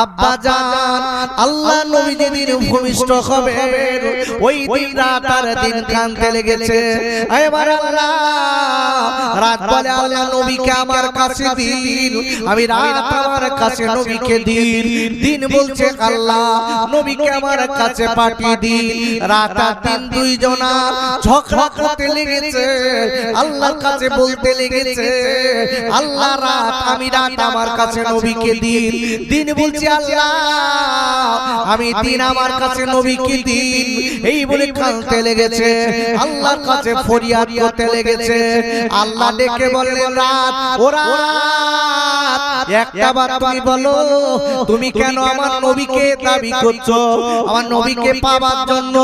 আব্বা জান আল্লাহ নবী যেদিন ভূমিষ্ঠ হবে ওই দিন রাত আর দিন কাঁদতে লেগেছে। এবার আল্লাহ রাত বলে আল্লাহ নবীকে আমার কাছে দিন, আমি রাত আমার কাছে নবীকে দিন। দিন বলছে আল্লাহ নবীকে আমার কাছে পাঠিয়ে দিন। রাত আর দিন দুইজনা ঝগড়া করতে লেগেছে, আল্লাহর কাছে বলতে লেগেছে আল্লাহ রাত আমি রাত আমার কাছে নবীকে দিন। দিন বলছে আল্লাহ আমি দিন আমার কাছে নবীকে দিন। এই বলে কাঁদতে লেগেছে, আল্লাহর কাছে ফরিয়াদ করতে লেগেছে। আল্লাহ ডেকে বললেন রাত ও রাত একটা বার তুমি বলো তুমি কেন আমার নবীকে দাবি করছো? আমার নবীকে পাওয়ার জন্য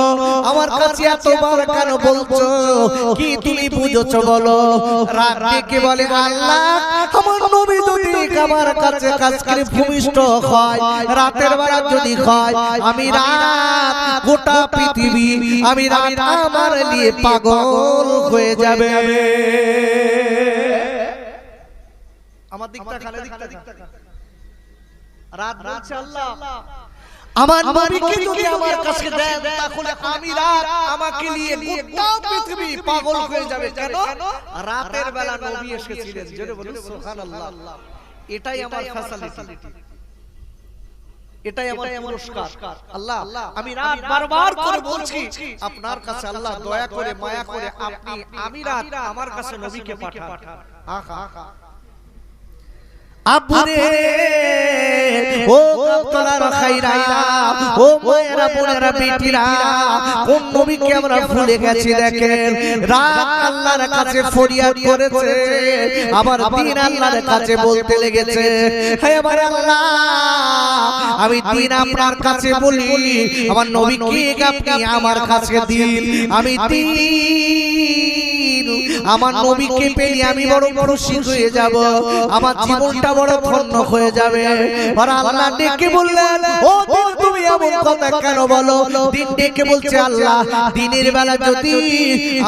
আমার কাছে এতবার কেন বলছো? কি তুমি বুঝছো বলো? রাত ডেকে বলে আল্লাহ আমার নবী যদি আমার কাছে কাছে ভূমিষ্ঠ হয়, রাতের বেলা যদি হয়, আমি রাত গোটা পৃথিবী আমি রাত আমার নিয়ে পাগল হয়ে যাবে। আমার দিকটা খালে দিকটা রাত বলছে আল্লাহ আমার নবীকে যদি আমার কাছে দেন তাহলে আমি রাত আমাকে নিয়ে গোটা পৃথিবী পাগল হয়ে যাবে। কেন? রাতের বেলা নবী এসেছিলেন। জোরে বলুন সুবহানাল্লাহ। এটাই আমার ফ্যাসিলিটি, এটাই আমার পুরস্কার। আল্লাহ আমি রাত বারবার করে বলছি আপনার কাছে আল্লাহ দয়া করে মায়া করে আপনি আমি রাত আমার কাছে নবীকে পাঠান। আহা আব্বুরে ও কপ্তলার খাইরা ও মায়েরা বোনেরা বেটিরা কোন নবীকে আমরা ভুলে গেছি দেখেন। রাত আল্লাহর কাছে ফরিয়াদ করেছে, আবার দিন আল্লাহর কাছে বলতে লেগেছে হে আমার আল্লাহ আমি দিন আপনার কাছে বলি, আমার নবীকে আপনি আমার কাছে দিন। আমি দিন আমার নবীকে পেলে আমি বড় খুশি হয়ে যাব, আমার জীবনটা বড় ধন্য হয়ে যাবে। আর আল্লাহ ডেকে বললেন ও দিন তুমি এমন কথা কেন বলো? দিন ডেকে বলছে আল্লাহ দিনের বেলা যদি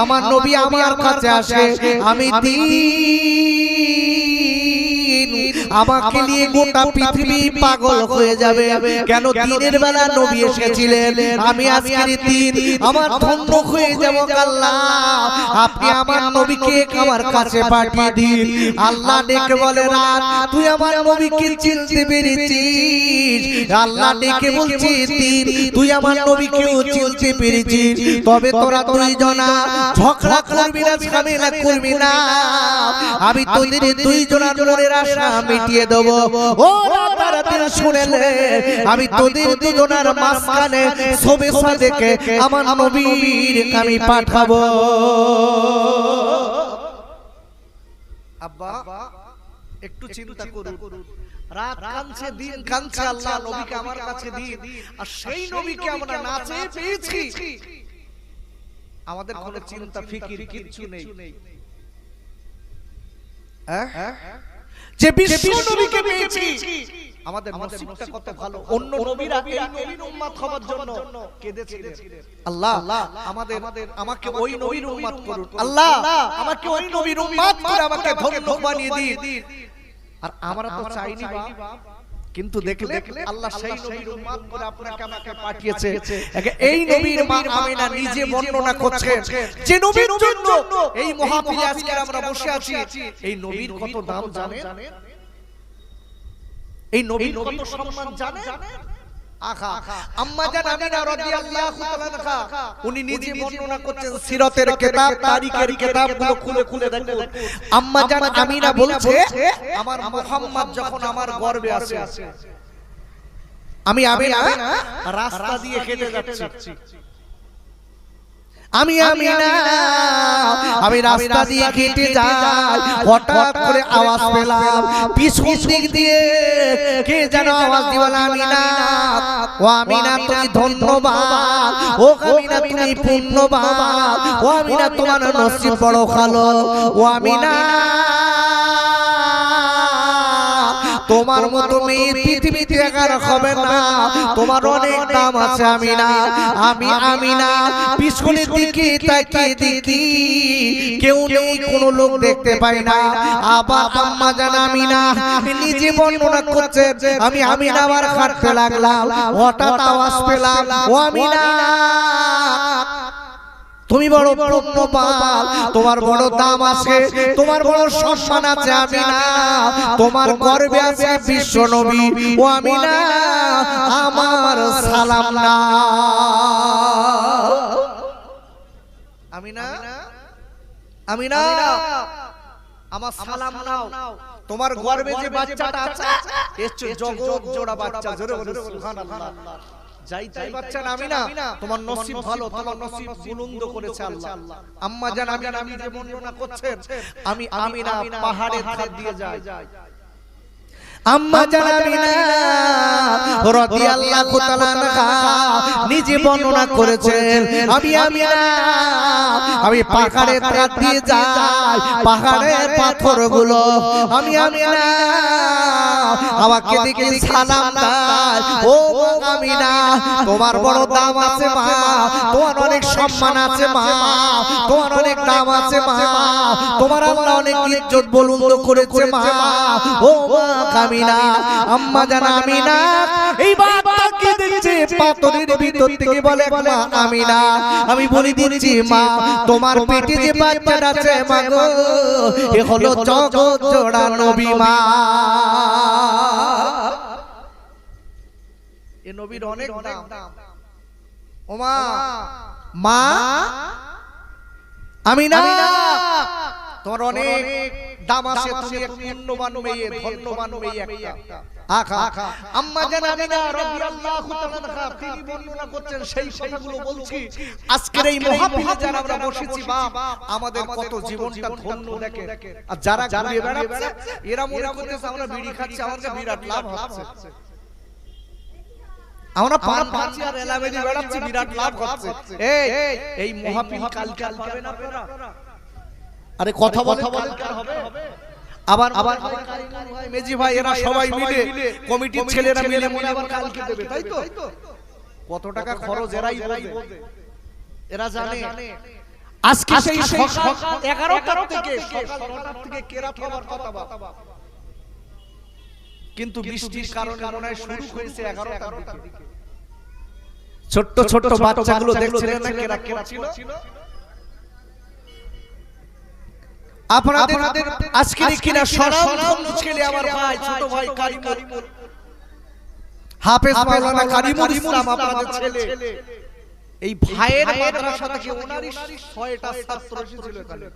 আমার নবী আমার কাছে আসে আমি দিন আমাকে নিয়ে গোটা পৃথিবী পাগল হয়ে যাবে। কেন? দিনের বেলা নবী এসেছিলেন, আমি আজকের দিন আমার ধন্য হয়ে যাব। আল্লাহ আপনি আমার নবীকে আমার কাছে পাঠিয়ে দিন। আল্লাহ ডেকে বলে রাত তুই আমার নবীকে চিনতে পেরেছিস? আল্লাহ ডেকে বলছি দিন তুই আমার নবীকেও চিনতে পেরেছিস, তবে তোরা দুইজনা ঝগড়া করবি না, ঝামেলা করবি না। আমি তোদের দুইজনের মনের আশা মিটিয়ে দেব। ও রাতারাতি শুনেলে আমি তোদের দুজনের মাঝখানে শুভেচ্ছা দেখে আমার নবীর আমি পাঠাবো। আব্বা একটু চিন্তা করুন, রাত কাঁদছে দিন কাঁদছে, আল্লাহ নবীকে আমার কাছে দিন। আর সেই নবীকে আমরা না চেয়ে পেয়েছি, আমাদের কোনো চিন্তা ফিকির কিচ্ছু নেই। যে বিশ্ব নবীকে পেয়েছি আমাদের নসিবটা কত ভালো। অন্য নবীরা এই নবীর উম্মত হবার জন্য কেঁদেছিলেন। আল্লাহ আমাকে ওই নবীর উম্মত করুন, আল্লাহ আমাকে ওই নবীর উম্মত করে আমাকে ধন্য বানিয়ে দিন। আর আমরা তো চাইনি বাপ, কিন্তু দেখলে আল্লাহ সেই নবীর উম্মত করে আপনাকে আমাকে পাঠিয়েছে। এই নবীর মা আমিনা নিজে বর্ণনা করছেন যে নবীর জন্য এই মাহফিলে আজকে আমরা বসে আছি। এই নবীর কত দাম জানেন? এই নবীর কত সম্মান জানেন? আহা আম্মা জান আমিনা রাদিয়াল্লাহু তাআলা আনহা উনি নিজে বর্ণনা করছেন, সিরাতের কিতাব তারিখের কিতাবগুলো খুলে খুলে দেখুন। আম্মা জান আমিনা বলছে আমার মুহাম্মদ যখন আমার গর্ভে আসে আমি আমিনা রাস্তা দিয়ে হেঁটে যাচ্ছি, আমি রাস্তা দিয়ে হেঁটে যাই, হঠাৎ করে আওয়াজ পেলাম পিছন দিক দিয়ে কে যেন আওয়াজ দিল আমিনা, ও আমিনা তুমি ধন্যবাদ, ও আমিনা তুমি পুণ্যবান, ও আমিনা তোমার নসিব বড় ভালো, ও আমিনা তোমার মতো মেয়ে পৃথিবীতে আর হবে না, তোমার অনেক দাম আছে আমিনা। আমি আমিনা পিছনের দিকে তাকিয়ে দেখি কেউ নেই, কোনো লোক দেখতে পাই না। আবার আম্মা জান আমিনা নিজে বর্ণনা করছে, আমি আমিনা আবার হাঁটতে লাগলাম, হঠাৎ আওয়াজ পেলাম, ও আমিনা তুমি বড় পুণ্যবান, তোমার বড় দাম আছে, তোমার বড় সম্মান আছে আমিনা, তোমার গর্বে আছে বিশ্ব নবী। ও আমিনা আমার সালাম না। আমিনা আমিনা আমার সালাম নাও, তোমার গর্বে যে বাচ্চাটা আছে এসছে জগৎ জোড়া বাচ্চা, জোরে বলো সুবহানাল্লাহ। যাই তাই বাচ্চা না আমিনা, তোমার নসিব ভালো, তোমার নসিব বুলন্দ করেছে আল্লাহ। আম্মা জান আমি যে বর্ণনা করছেন, আমি আমিনা পাহাড়ের ধার দিয়ে যাই। আম্মা জান আমিনা রাদিয়াল্লাহু তাআলা আনহা নিজে বর্ণনা করেছেন, আমি আমিনা আমি পাহাড়ের ধার দিয়ে যাই, পাহাড়ের পাথরগুলো আমি আমিনা আমাকে দেখে সালাম দেয়, ও আমিনা তোমার বড় দাম আছে মা, তোমার অনেক সম্মান আছে মা, তোমার অনেক দাম আছে মা, তোমার আল্লাহ অনেক ইজ্জত বুলন্দ করেছে মা, ও আমিনা। আম্মা জান আমিনা এই বাবাকে দেখছে পাথরের ভিতর থেকে বলে, মা আমিনা আমি বলে দিচ্ছি মা, তোমার পেটে যে বাচ্চাটা আছে মা গো, এ হলো জগৎ জোড়া নবী মা। এ নবীর অনেক দাম। ও মা মা আমিনা তোমার অনেক দাম আছে, তুমি এক পুণ্যবান মেয়ে, ধন্যবান মেয়ে একটা। আখা আম্মা জান আমিনা রাদিয়াল্লাহু তাআলা আনহা তিনি বর্ণনা করছেন, সেই কথাগুলো বলছি। আজকের এই মাহফিলে যারা আমরা বসেছি বাপ, আমাদের কত জীবনটা ধন্য দেখে, আর যারা ঘুরে বেড়াচ্ছে এরা মনে করতেছে আমরা বিড়ি খাচ্ছি, আমাদের বিরাট লাভ হচ্ছে, আমরা পান খাচ্ছি আর এলামেদি বেড়াচ্ছি, বিরাট লাভ হচ্ছে। এই মাহফিল কালকে পাবেন আপনারা? আরে কথা বলে কালকে হবে। আবার মেজি ভাই এরা সবাই মিলে, কমিটির ছেলেরা মিলে মনে আবার কালকে দেবে, তাই তো? কত টাকা খরচ এরাই বলবে, এরা জানে। আজকে সেই সকাল 11টা থেকে সকাল 9টা থেকে কেরাত হওয়ার কথা, কিন্তু বৃষ্টির কারণে মনে হয় শুরু হয়েছে 11টার দিকে। ছোট ছোট বাচ্চাগুলো দেখছিলেন না কেরাত ছিল। আপনাদের আজকে কিনা স্বনামধন্য ছেলে আমার ভাই, ছোট ভাই কারিমুল, হাফেজ মাওলানা কারিমুল ইসলাম আপনাদের ছেলে। এই ভাইয়ের মাদ্রাসা থেকে ওনারই 6টা ছাত্র এসেছিল এখানে,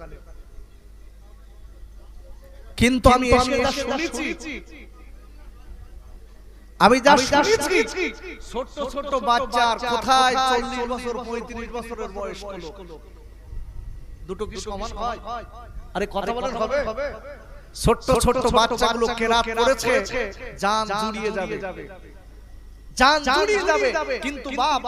কিন্তু আমি এসে যা শুনেছি, আমি যা শুনেছি ছোট ছোট বাচ্চার কোথায় 40 বছর 35 বছরের বয়স হলো, দুটো কি সমান হয়? আরে কথা বলেন হবে? ছোট ছোট বাচ্চাগুলো কেরাত করেছে, জান জুড়িয়ে যাবে, জান জুড়িয়ে যাবে। কিন্তু বাপ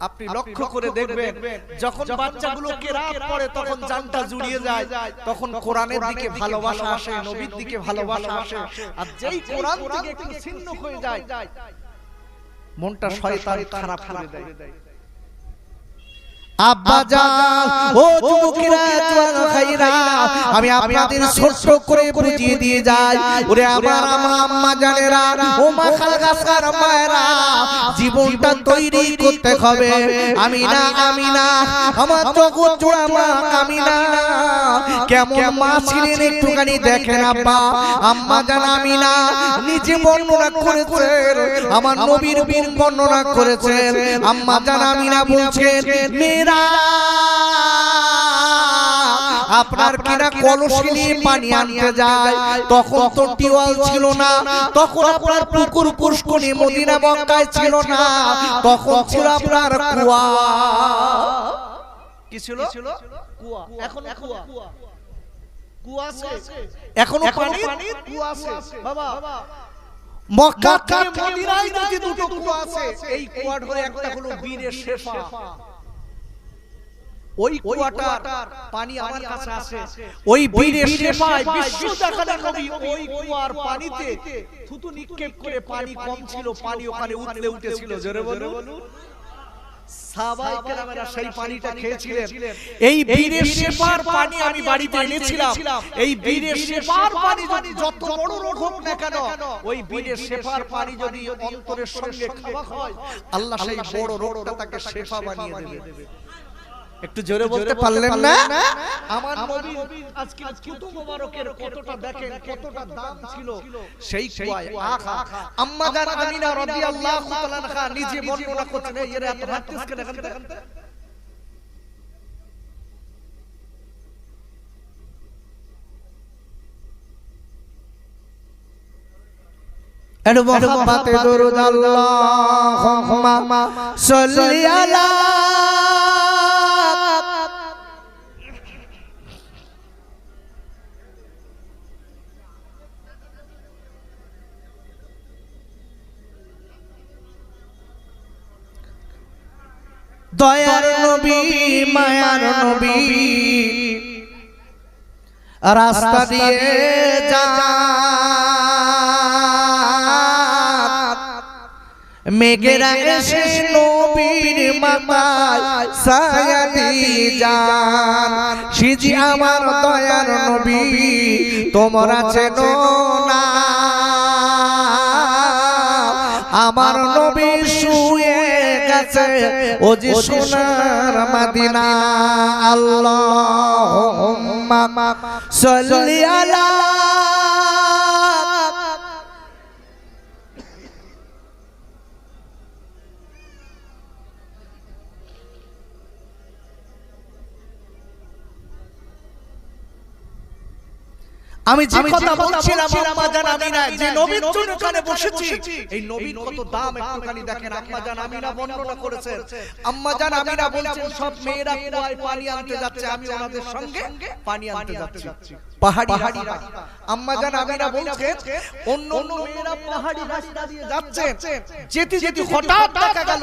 আপনি লক্ষ্য করে দেখবেন, যখন বাচ্চাগুলো কেরাত পড়ে তখন জানটা জুড়িয়ে যায়, তখন কোরআনের দিকে ভালোবাসা আসে, নবীর দিকে ভালোবাসা আসে। আর যেই কোরআন থেকে একটু ছিন্ন হয়ে যায়, মনটা শয়তান খারাপ করে দেয়। আব্বা জান ও যুবকেরা জওয়ান ভাইরা, আমি আপনাদের ছোট করে বুঝিয়ে দিয়ে যাই, ওরে আমার আম্মা জানেরা, ও মা খালাকার মায়েরা, জীবনটা তৈরি করতে হবে। আমিনা আমিনা আমার জগৎ জোড়া মা আমিনা কেমন মা ছিলেন একটুখানি দেখেন আব্বা। আম্মা জান আমিনা নিজে বর্ণনা করেছেন, আমার নবীর বর্ণনা করেছেন। আম্মা জান আমিনা বলছেন, আপনার কিনা কলসি নিয়ে পানি আনতে যায়, তখন তো টিওয়াল ছিল না, তখন আপনার পুকুর পুষ্করী মদিনা মক্কায় ছিল না, তখন ছিল আপনার কুয়া। কি ছিল? কুয়া। এখনো কুয়া, কুয়া আছে, এখনো পানি কুয়া আছে বাবা। মক্কা থেকে মদিনায় যদি দুটো কুয়া আছে, এই কুয়া ধরে একটা হলো বীরের শেফা, ওই কুয়াটার পানি আমার কাছে আসে, ওই বীরের শেফায় বিশ্ব দেখালেন নবী ওই কুয়ার পানিতে থুতু নিক্ষেপ করে, পানি কম ছিল, পানি ওখানে উতলে উঠেছিল। জোরে বলুন। সাহাবায়ে কেরামেরা সেই পানিটা খেয়েছিলেন। এই বীরের শেফার পানি আমি বাড়িতে এনেছিলাম। এই বীরের শেফার পানি যদি যত বড় রোগ হোক না কেন, ওই বীরের শেফার পানি যদি অন্তরের সঙ্গে খাওয়া হয়, আল্লাহ সেই বড় রোগটা তাকে শেফা বানিয়ে দেবে। একটু জোরে বলতে পারলেন না? আমার নবী আজকে কুতুব মোবারকের কতটা দেখেন, কতটা দাম ছিল সেই কুয়ায়। আহা, আম্মা জান আমিনা রাদিয়াল্লাহু তাআলা আনহা নিজে বর্ণনা করছেন। এর এত হাদিস কে দেখেন তো। এর মোহাব্বতে দরুদ আল্লাহুম্মা সাল্লি আলা দয়ার নবী, মায়ার নবী, রাস্তা দিয়ে যান, মেঘেরা এসে নবীর মাথায় ছায়া দিয়ে যান। সিজি আমার দয়ার নবী, তোমরা চেনো না আমার নবী শুয়ে গেছে ও যে সোনার মদিনা। আল্লাহুম্মা সাল্লি আলা আমি যে কথা বলছিলাম আম্মা জান আমিনা, যে নবীর জন্য এখানে বসেছি, এই নবীর কত দাম একটুখানি দেখেন। আম্মা জান আমিনা বর্ণনা করেছেন। আম্মা জান আমিনা বলছেন সব মেয়েরা কুয়ায় পানি আনতে যাচ্ছে, আমি ওনাদের সঙ্গে পানি আনতে যাচ্ছি। পাহাড়ি হাড়িরা, আম্মা জান আমিনা বলছেন অন্য অন্য মেয়েরা পাহাড়ি রাস্তা দিয়ে যাচ্ছে, যেতে যেতে হঠাৎ দেখা গেল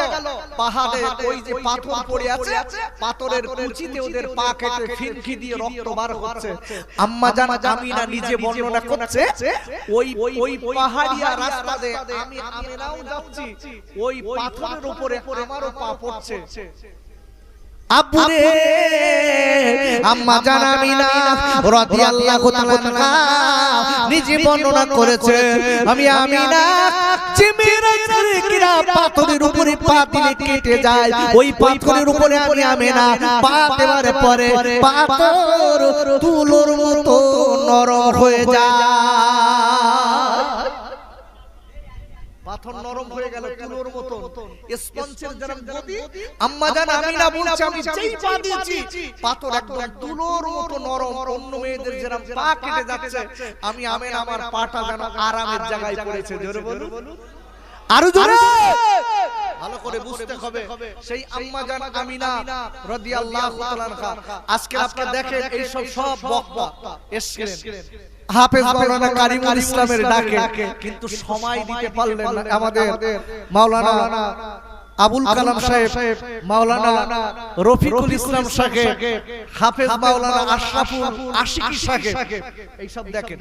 পাহাড়ে ওই যে পাথর পড়ে আছে, পাথরের কুচিতে ওদের পা কেটে ফিনকি দিয়ে রক্ত বার হচ্ছে। আম্মা জান আমিনা নিজে বর্ণনা করছে ওই ওই পাহাড়িয়া রাস্তা দিয়ে আমি আমিনাও যাচ্ছি, ওই পাথরের উপরে আমারও পা পড়ছে। আব্বুরে, আম্মা জান আমিনা রাদিয়াল্লাহু তাআলা আনহা নিজে বর্ণনা করেছে, আমি আমিনা যে মেয়েরা কিরা পাথরের উপরে পা দিলে কেটে যায়, ওই পাথরের উপরে আমি আমিনা পা দেওয়ার পরে পাথর তুলোর মতো নরম হয়ে যায়। পাথর নরম হয়ে গেল তুলোর মতো, স্পঞ্জের যেরকম গদি। আম্মা জান আমিনা বলছে আমি যেই পা দিয়েছি পাথর একদম তুলোর মতো নরম। অন্য মেয়েদের যেরকম পা কেটে যাচ্ছে, আমি আমিনা আমার পাটা যেন আরামের জায়গায় পড়েছে। জোরে বলুন, আরো জোরে, ভালো করে বুঝতে হবে। সেই আম্মা জান আমিনা রাদিয়াল্লাহু তাআলা আনহা আজকে আপনারা দেখেন এই সব বক্তা এসেছিলেন হাফেজ মাওলানা কারিমুল ইসলামের ডাকে, কিন্তু সময় দিতে পারলেন না আমাদের মাওলানা আবুল কালাম সাহেব, মাওলানা রফিকুল ইসলাম সাহেব, হাফেজ মাওলানা আশরাফুল আশিকি সাহেব, এই সব দেখেন।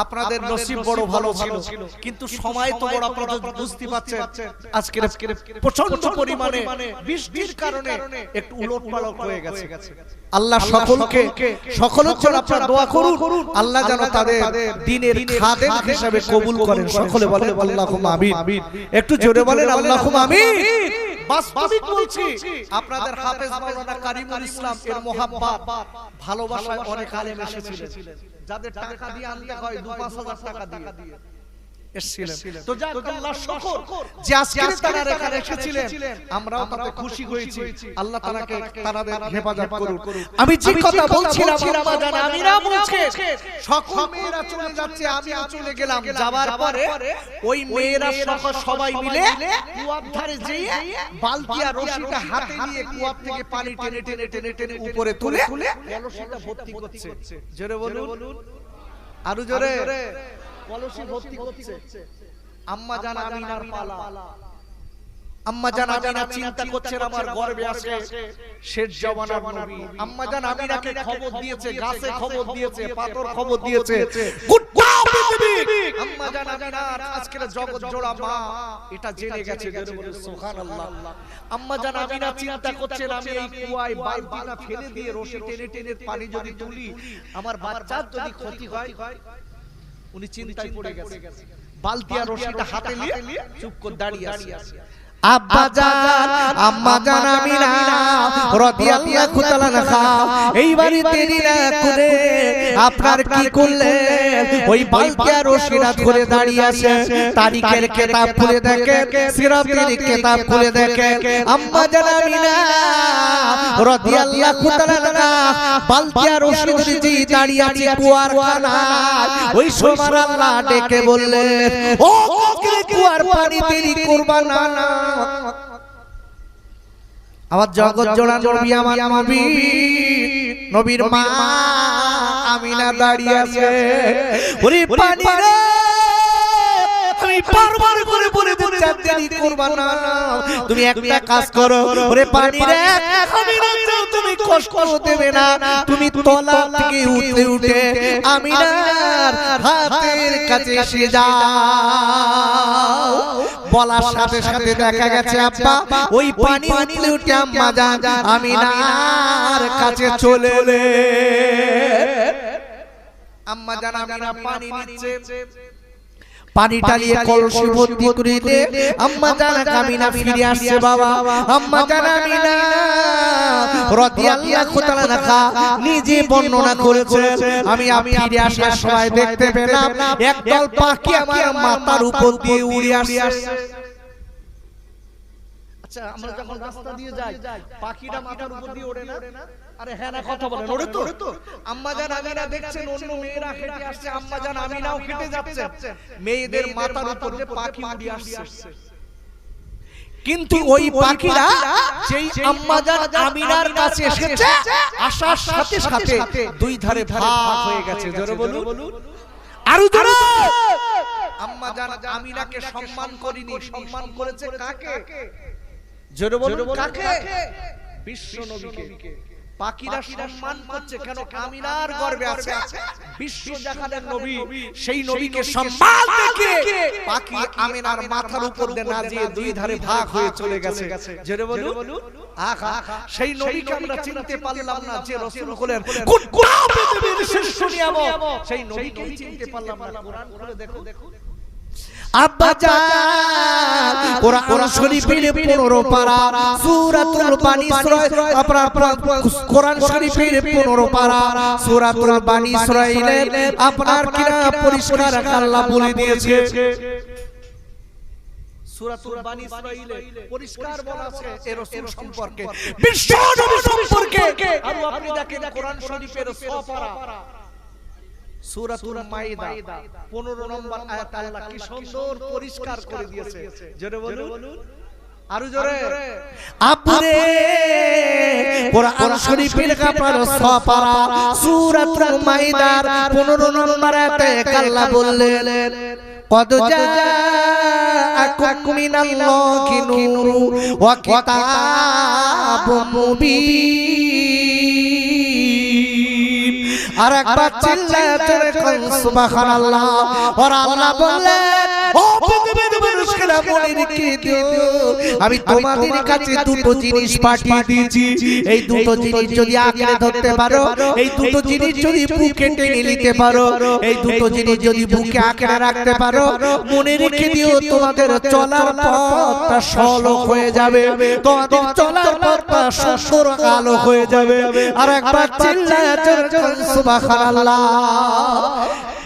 আপনাদের নসিব বড় ভালো ছিল, কিন্তু সময় তো বড়, আপনারা বুঝতে পারছেন আজকে প্রচন্ড পরিমাণে বৃষ্টির কারণে একটু উলটপালট হয়ে গেছে। আল্লাহ সকলের জন্য আপনারা দোয়া করুন, আল্লাহ যেন তাদের দ্বীনের খাদেম হিসেবে কবুল করেন। সকলে বলেন আল্লাহুম্মা আমিন। একটু জোরে বলেন আল্লাহুম্মা আমিন। বাস্তবিক বলছি, আপনাদের হাফেজ মাওলানা কারিমুল ইসলাম এর মোহাব্বত ভালোবাসায় অনেক আলেম এসেছিলেন, যাদের টাকা দিয়ে আনতে হয় 2-5 হাজার টাকা দিয়ে এসেছিলেন। তো যাক আল্লাহর শুকর যে আজকে তারা এখানে এসেছিলেন, আমরাও তাতে খুশি হয়েছি। আল্লাহ তাদের হেফাজত করুন। আমি যে কথা বলছিলাম আম্মা জান আমিনা বলছে সকল মেয়েরা চলে যাচ্ছে, আমিও চলে গেলাম। যাওয়ার পরে ওই মেয়েরা সবাই মিলে কুয়ার ধারে যেয়ে বালতি আর রশিটা হাতে নিয়ে কুয়া থেকে পানি টেনে টেনে টেনে টেনে উপরে তুলে কলসিটা ভর্তি করছে। জোরে বলুন, আরো জোরে, কলসি ভর্তি করছে। আম্মা জান আমিনার পালা। আম্মা জান আমিনা চিন্তা করছেন আমার গর্ভে আসে শেষ জামানার নবী। আম্মা জান আমিনাকে খবর দিয়েছে, গাছে খবর দিয়েছে, পাথর খবর দিয়েছে, গোটা পৃথিবী আম্মা জান আমিনার আজকের জগৎ জোড়া মা এটা জেনে গেছে। সুবহানাল্লাহ। আম্মা জান আমিনা চিন্তা করছেন আমি এই কুয়ায় বালতিটা ফেলে দিয়ে রশি টেনে টেনে পানি যদি তুলি আমার বাচ্চার যদি ক্ষতি হয়। উনি চিন্তায় পড়ে গেছে, বালতি আর রশিটা হাতে নিয়ে চুপ করে দাঁড়িয়ে আছে। আব্বা জান আম্মা জান আমিনা রাদিয়াল্লাহু তাআলা আনহা এই বাড়িতে না করে আপনার কি করলেন? ওই বালতি আর রশিটা ধরে দাঁড়িয়ে আছে। তারিখের কিতাব খুলে দেখে, সিরাতের কিতাব খুলে দেখে, আম্মা জান আমিনা রাদিয়াল্লাহু তাআলা আনহা বালতি আর রশি ধরে দাঁড়িয়ে আছে কুয়ার কানায়। ওই সময় আল্লাহ ডেকে বললেন, ও কুয়ার পানি দেরি করবা না। আমার জগৎ জোড়া নবী, আমার নবী, নবীর মা আমিনা দাঁড়িয়ে আছে। ওরে পানি রে, আমি বারবার করে বলে দিচ্ছি দেরি করবা না। তুমি একটা কাজ করো, ওরে পানি রে, আমিনা যাও, তুমি কষ্ট দেবে না। তুমি তলা থেকে উঠে উঠে আমিনার হাতের কাছে এসে যাও। বলার সাথে সাথে দেখা গেছে আব্বা ওই পানি উঠে উঠে আম্মা জান আমিনার কাছে চলে এলে। আম্মা জান আমিনা পানি নিচ্ছে, পানি টালিয়ে কলসি ভর্তি করে দে। আম্মা জান আমিনা ফিরে আসছে। বাবা আম্মা জান আমিনা রাদিয়াল্লাহু তাআলা আনহা নিজে বর্ণনা করেছে, আমি ফিরে আসার সময় দেখতে পেলাম একদল পাখি আমার মাথার উপর দিয়ে উড়ে আসছে। আচ্ছা আমরা যখন রাস্তা দিয়ে যাই পাখিটা মাথার উপর দিয়ে ওড়ে না? আরে হ্যাঁ না কথা বলেন, ওড়ে তো। আম্মা জান আমিনা দেখছেন অন্য মেয়েরা হেঁটে আসছে, আম্মা জান আমিনাও হেঁটে যাচ্ছে, মেয়েদের মাথার উপর দিয়ে পাখি উড়ে আসছে। কিন্তু ওই পাখিরা যেই আম্মা জান আমিনার কাছে এসেছে, আসার সাথে সাথে দুই ধারে ভাগ হয়ে গেছে। জোরে বলুন, আরো জোরে। আম্মা জান আমিনাকে সম্মান করেনি, সম্মান করেছে কাকে? জোরে বলুন, কাকে? বিশ্ব নবীকে। পাখিরা সম্মান করছে কেন? আমিনার গর্ভে আছে বিশ্ব জাহানের নবী, সেই নবীকে সম্মান দেখে পাখি আমিনার মাথার উপর দিয়ে নাজিয়ে দুই ধারে ভাগ হয়ে চলে গেছে। জোরে বলুন, আহা, সেই নবীকে আমরা চিনতে পারলাম না যে রাসূল হলেন গোটা পৃথিবীর শ্রেষ্ঠ নিয়ামত, সেই নবীকে চিনতে পারলাম না। কোরআন খুলে দেখো। আব্বা জান কোরআন শরীফের 15 পারা সূরাতুল বানী ইসরাঈল, আপনার কোরআন শরীফের 15 পারা সূরাতুল বানী ইসরাঈলের আপনার কিরা পরিষ্কার আল্লাহ বলে দিয়েছে। সূরাতুল বানী ইসরাঈলে পরিষ্কার বলা আছে এর রাসূল সম্পর্কে, বিশ্ব নবী সম্পর্কে। আর আপনি দেখেন কোরআন শরীফের 100 পারা সূরাতুল মাইদা 15 নম্বর আয়াত আল্লাহ কি সুন্দর পরিষ্কার করে দিয়েছে। জোরে বলুন, আরো জোরে। আপরে কোরআন শরীফের আপনার 100 পারা সূরাতুল মাইদার 15 নম্বর আয়াতে আল্লাহ বললেন, قد جاءكم من الله نور وكتاب مبين। আর একবার চিল্লাতে কোন সুবহানাল্লাহ। আর আল্লাহ বললেন, ও পৃথিবীর মানুষেরা মনে রেখে দিও, আমি তোমাদের কাছে দুটো জিনিস পাঠিয়ে দিয়েছি। এই দুটো জিনিস যদি আঁকড়ে ধরতে পারো, এই দুটো জিনিস যদি বুকে টেনে নিতে পারো, এই দুটো জিনিস যদি বুকে আঁকড়ে রাখতে পারো, মনে রেখে দিও তোমাদের চলার পথটা সরল হয়ে যাবে, তোমাদের চলার পথটা সুন্দর আলো হয়ে যাবে। আর একবার চিল্লাতে কোন সুবহানাল্লাহ।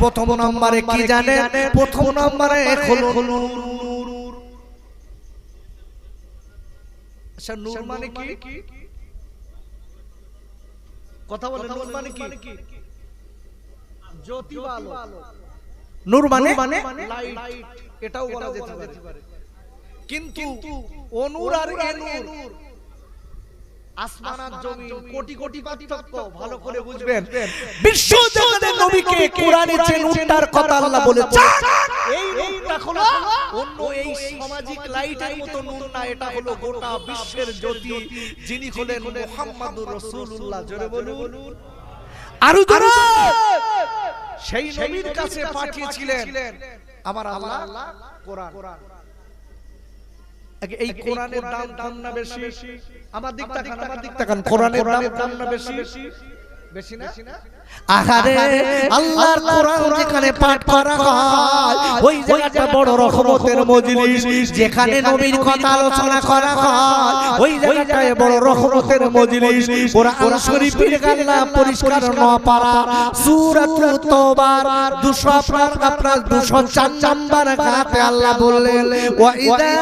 প্রথম নম্বরে কি জানেন? প্রথম নম্বরে হলো নূর। আচ্ছা নূর মানে কি? কথা বলেন, নূর মানে কি? জ্যোতি বা আলো। নূর মানে লাইট, এটাও বলা যেতে পারে। কিন্তু অনুর আর নূর আসমান আর জমিন কোটি কোটি পার্থক্য, ভালো করে বুঝবেন। বিশ্ব জাহানের নবীকে কোরআনে যে নূরটার কথা আল্লাহ বলেছেন, এই নূরটা হলো অন্য এই সামাজিক লাইটের মতো নূর না, এটা হলো গোটা বিশ্বের জ্যোতি, যিনি হলেন মুহাম্মাদুর রাসূলুল্লাহ। জোরে বলুন আরো জোরে। সেই নবীর কাছে পাঠিয়েছিলেন আমার আল্লাহ কোরআন। এই কোরআনের দাম কম না বেশি? আমার দিক তাকান, কোরআনের দাম কম না বেশি? বেশি না? আহারে আল্লাহর কোরআন যেখানে পাঠ করা হয় ওই জায়গাটা বড় রহমতের মজলিস, যেখানে নবীর কথা আলোচনা করা হয় ওই জায়গাটায় বড় রহমতের মজলিস। কোরআন শরীফের আল্লাহ পরিষ্কার নয় পারা সূরাতুত তাওবার 204 নম্বর আয়াতে আল্লাহ বললেন ওয়া ইযা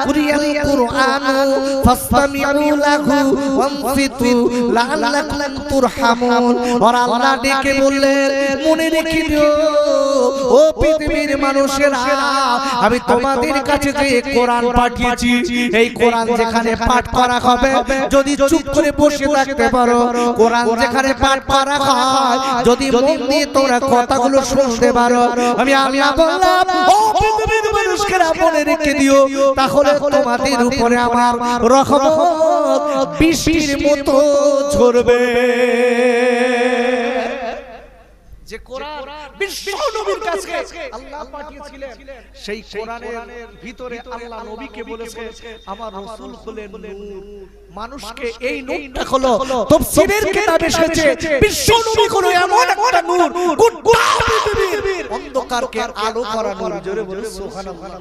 কুরিয়াল কুরআনু ফাসতামিউ লাহু ওয়ানসিতু লাআল্লাকুম তুরহামুন। আর আল্লাহ ডেকে বললেন মনে রেখে দিও ও পৃথিবীর মানুষেরা, আমি তোমাদের কাছে যে কোরআন পাঠিয়েছি এই কোরআন যেখানে পাঠ করা হবে যদি চুপ করে বসে থাকতে পারো, কোরআন যেখানে পাঠ করা হয় যদি মন দিয়ে তোমরা কথাগুলো শুনতে পারো, আমি আল্লাহ বললাম ও পৃথিবীর মানুষেরা মনে রেখে দিও, তাহলে তোমাদের উপরে আমার রহমত বৃষ্টির মতো ঝরবে। যে কোরআন বিশ্ব নবীর কাছে আল্লাহ পাঠিয়েছিলেন সেই কোরআনের ভিতরে আল্লাহ নবীকে বলেছে আমার রাসূল হলেন নূর। মানুষকে এই নূরটা হলো তাফসীরের কিতাবে এসেছে বিশ্ব নবী হলো এমন একটা নূর গোটা পৃথিবীর অন্ধকারকে আলো করা নূর। জোরে বলুন সুবহানাল্লাহ।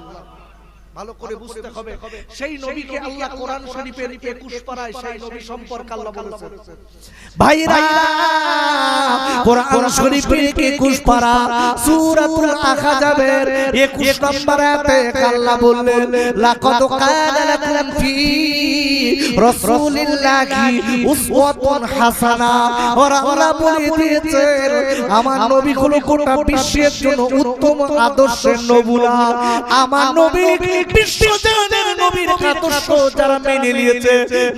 ভালো করে বুঝতে হবে সেই নবীকে আল্লাহ কোরআন শরীফের 21 পারায় সেই নবী সম্পর্কে আল্লাহ বলেছেন। ভাইরা কোরআন শরীফের 21 পারা সূরাতুল আহজাবের 21 নম্বর আয়াতে আল্লাহ বললেন লাকাদ কানা লাকুম ফি রাসূলিল্লাহি উসওয়াতুন হাসানা। আর আল্লাহ বলে দিয়েছেন আমার নবী হলো গোটা বিশ্বের জন্য উত্তম আদর্শের নমুনা। আমার নবী বিশ্বজাহানের নবীর আদর্শ যারা মেনে নিয়েছে,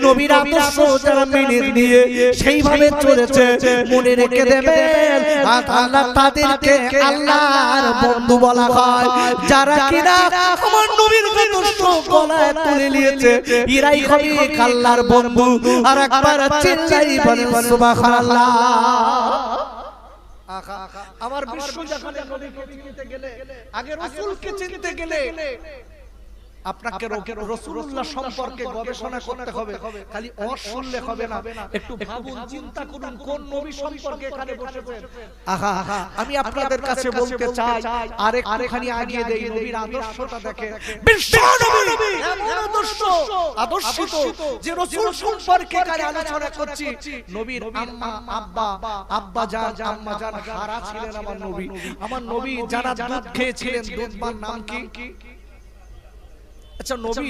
নবীর আদর্শ যারা মেনে নিয়ে সেইভাবে চলেছে, মনে রেখে দেবেন আল্লাহ তাদেরকে আল্লাহর বন্ধু বলা হয়। যারা কিনা আমার নবীর আদর্শ গলায় তুলে নিয়েছে এরাই হবে আল্লাহর বন্ধু। আর একবার চিল্লাই বলেন সুবহানাল্লাহ। আমার বিশ্বজাহানের নবীকে চিনতে গেলে আগে রাসূলকে চিনতে গেলে আপনাকে রাসূলুল্লাহ সম্পর্কে গবেষণা করতে হবে, খালি ওয়াজ শুনলে হবে না। একটু ভাবুন, চিন্তা করুন কোন নবী সম্পর্কে এখানে বসেছেন। আমি আপনাদের কাছে বলতে চাই আরেকটুখানি আগিয়ে দেই, নবীর আদর্শটা দেখেন। বিশ্ব নবী এমন আদর্শিত যে রাসূল সম্পর্কে এখানে আলোচনা করছি। নবীর আব্বা জান আম্মা জান হারা ছিলেন আমার নবী। আমার নবী যারা দুধ খেয়েছিলেন দুধবার নাম কি? আচ্ছা, নবী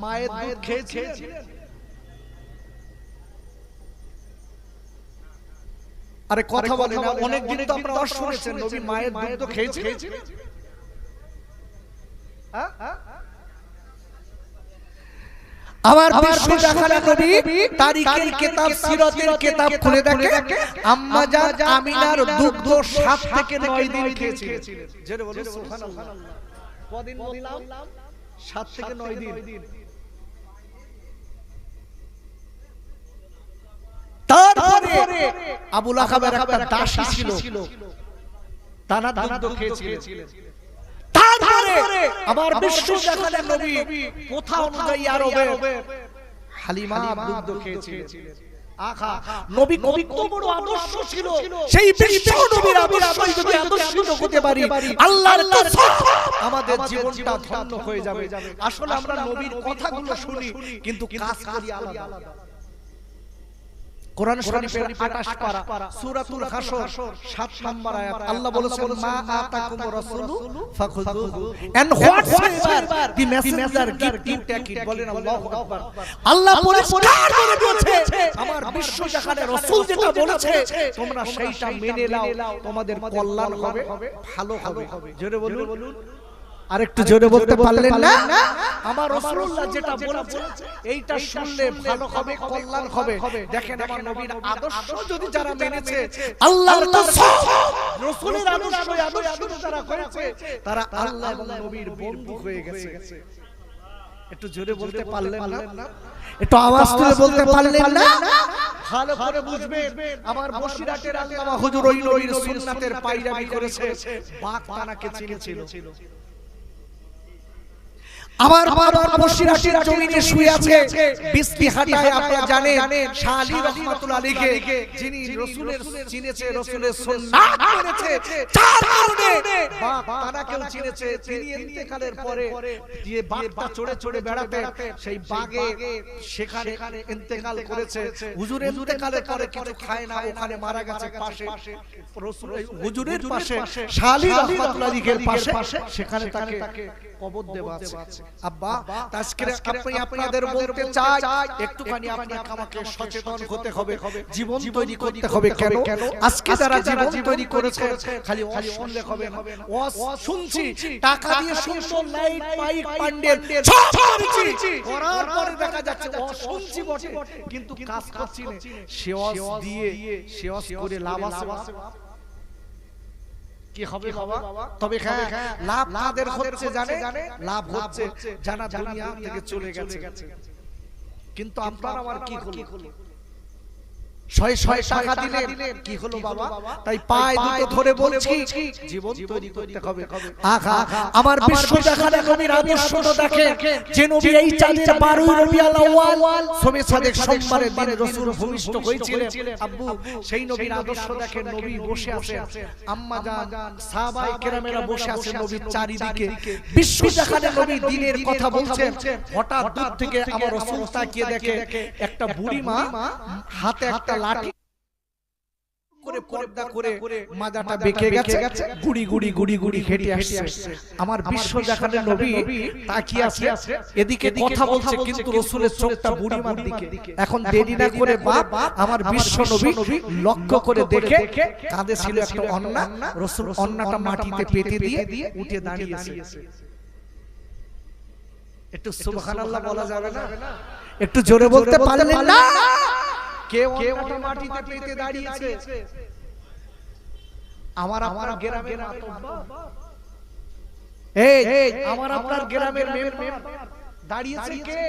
মায়ের দুধ খেয়েছিলেন? আরে কথা বলে না, অনেক দিন তো আপনারা শুনেছেন নবী মায়ের দুধ তো খেয়েছিলেন। আমার বিশ্বজাহানের নবী তারিখের কিতাব সিরাতের কিতাব খুলে দেখে আম্মা জান আমিনার দুগ্ধ 7 থেকে 9 দিন খেয়েছিলেন। জোরে বলুন সুবহানাল্লাহ। কদিন বললাম? 7 থেকে 9 দিন। তারপরে আবু লাহাবের একটা দাসী ছিল, তারা দুধ খেয়েছিলেন। তারপরে আবার বিশ্বজাহানের নবী প্রথা অনুযায়ী আরবে হালিমা দুধ খেয়েছিলেন। আহা, নবী কত বড় আদর্শ ছিল। সেই বিশ্ব নবীর আদর্শই যদি আদর্শিত হতে পারি আল্লাহর কসম আমাদের জীবনটা ধন্য হয়ে যাবে। আসলে আমরা নবীর কথাগুলো শুনি কিন্তু কাজ করি আলাদা। কোরআন শরীফের 28 পারা সূরাতুল হাসর 7 নম্বর আয়াত আল্লাহ বলেছেন মা আতাকুমুর রাসূলু ফাখুযুহু and whatsoever the messenger give take it. বলেন আল্লাহু আকবার। আল্লাহ পরিষ্কার বলে দিয়েছে আমার বিশ্বজাহানের রাসূল যেটা বলেছে তোমরা সেইটা মেনে নাও, তোমাদের কল্যাণ হবে, ভালো হবে। জোরে বলুন আর একটু জোরে বলতে পারলেন না? আমার রাসূলুল্লাহ যেটা বলেছে এইটা শুনলে ভালো হবে, কল্যাণ হবে। দেখেন আমার নবীর আদর্শ যদি যারা মেনেছে, আল্লাহর কসম রাসূলের আদর্শ যারা করেছে তারা আল্লাহ এবং নবীর বন্ধু হয়ে গেছে। একটু জোরে বলতে পারলেন না? একটু আওয়াজ তুলে বলতে পারলেন না? ভালো করে বুঝবেন আমার বসিরহাটের আল্লামা হুজুর ওই নবীর সুন্নাতের পায়রামি করেছে, বাঘ তানাকে চিনেছিল। আমার বাবা বসিরহাটের জমিনে শুয়ে আছে, বিস্তিহাটায় আপনারা জানেন শাহ আলী রহমাতুল্লাহ আলাইহি যিনি রাসূলের চিনেছে, রাসূলের সুন্নাত মেনেছে, তার কারণে বাঘ তানাকেও চিনেছে। তিনি ইন্তেকালের পরে যে বাঘটা চড়ে চড়ে বেড়াতে, সেই বাঘে সেখানে ইন্তেকাল করেছে। হুজুর ইন্তেকালের পরে কিছু খায় না, ওখানে মারা গেছে পাশে রাসূল হুজুরের পাশে শাহ আলী রহমাতুল্লাহ আলাইহির পাশে, সেখানে তাকে কবর দেওয়া আছে। আব্বা আজকে আপনি আপনাদের বলতে চাই একটুখানি আপনাকে আমাকে সচেতন হতে হবে, জীবন তৈরি করতে হবে। কেন আজকে যারা জীবন তৈরি করেছে খালি ওয়াজ শুনলে হবে না। ওয়াজ শুনছি, টাকা দিয়ে সুন্দর লাইট মাইক প্যান্ডেল সব করেছি, করার পরে দেখা যাচ্ছে ওয়াজ শুনছি বটে কিন্তু কাজ করছি না। সে ওয়াজ দিয়ে সে ওয়াজ করে লাভ আছে কি হবে বাবা? তবে হ্যাঁ লাভ কাদের হচ্ছে জানে? লাভ হচ্ছে জানা দুনিয়া থেকে চলে গেছে। কিন্তু আপনার আমার কি হলো? শয়ে শয়ে টাকা দিলেন, কি হলো বাবা? তাই পায়ে দুটো ধরে বলছি জীবন তৈরি করতে হবে। আহা আমার বিশ্ব দেখানে নবীর আদর্শটা দেখেন, যে নবী এই চাঁদের 12 রবিউল আউয়াল সোমে সাদেক সোমবারের দিন রাসূল ভূমিষ্ঠ হয়েছিলেন। আব্বু সেই নবীর আদর্শ দেখেন, নবী বসে আছেন, আম্মা জান সাহাবায়ে কেরামেরা বসে আছেন নবীর চারিদিকে। বিশ্ব দেখানে নবী দিনের কথা বলছেন, হঠাৎ দূর থেকে আমার রাসূল তাকিয়ে দেখে একটা বুড়ি মা হাতে একটা লাঠি করে পর্দা করে মাজাটা বেঁকে গেছে, গুড়ি গুড়ি গুড়ি গুড়ি হেঁটে আসছে। আমার বিশ্ব দেখানে নবী তাকিয়ে আছে, এদিকে কথা বলছে কিন্তু রাসূলের চোখটা বুড়ি মার দিকে। এখন দেরি না করে বাপ আমার বিশ্ব নবী লক্ষ্য করে দেখে কাঁধে ছিল একটা অন্না, রাসূল অন্নাটা মাটিতে পেতে দিয়ে উঠে দাঁড়িয়েছে। একটু সুবহানাল্লাহ বলা যাবে না? একটু জোরে বলতে পারলেন না? কেউ মাটিতে পেতে দাঁড়িয়েছে। আমার গ্রামের মাতব্বা, এই আমার আপনার গ্রামের মেম্বার দাঁড়িয়েছে কে?